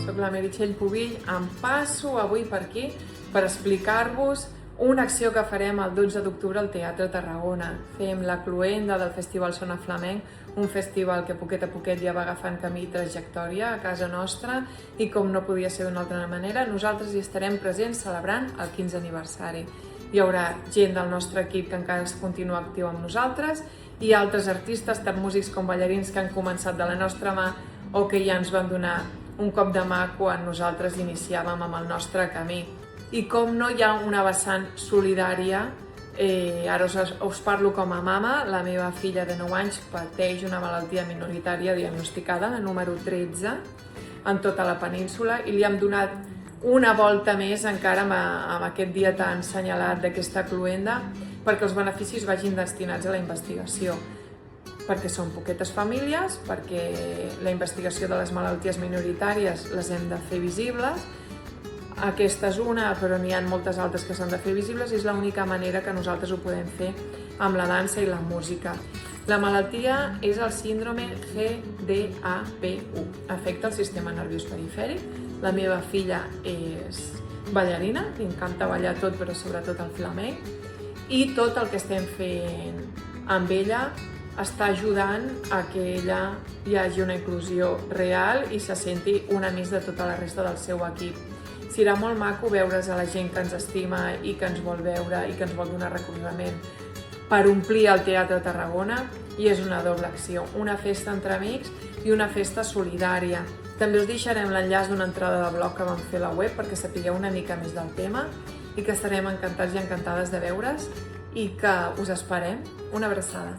soc la Meritxell Pubill, em passo avui per aquí per explicar-vos una acció que farem el 12 d'octubre al Teatre Tarragona. Fem la cloenda del Festival Sona Flamenc, un festival que poquet a poquet ja va agafant camí i trajectòria a casa nostra i com no podia ser d'una altra manera, nosaltres hi estarem presents celebrant el 15è aniversari. Hi haurà gent del nostre equip que encara continua actiu amb nosaltres i altres artistes, tant músics com ballarins que han començat de la nostra mà o que ja ens van donar un cop de mà quan nosaltres iniciàvem amb el nostre camí. I com no hi ha una vessant solidària, ara us parlo com a mama, la meva filla de 9 anys pateix una malaltia minoritària diagnosticada, la número 13, en tota la península, i li hem donat una volta més encara amb aquest dia tan assenyalat d'aquesta cloenda perquè els beneficis vagin destinats a la investigació. Perquè són poquetes famílies, perquè la investigació de les malalties minoritàries les hem de fer visibles. Aquesta és una, però n'hi ha moltes altres que s'han de fer visibles i és l'única manera que nosaltres ho podem fer amb la dansa i la música. La malaltia és el síndrome GDAPU, afecta el sistema nerviós perifèric. La meva filla és ballarina, li encanta ballar tot, però sobretot el flamenc, i tot el que estem fent amb ella està ajudant a que ella hi hagi una inclusió real i se senti una més de tota la resta del seu equip. Serà molt maco veure's a la gent que ens estima i que ens vol veure i que ens vol donar recolzament per omplir el Teatre Tarragona, i és una doble acció, una festa entre amics i una festa solidària. També us deixarem l'enllaç d'una entrada de blog que vam fer a la web perquè sapigueu una mica més del tema i que estarem encantats i encantades de veure's i que us esperem. Una abraçada.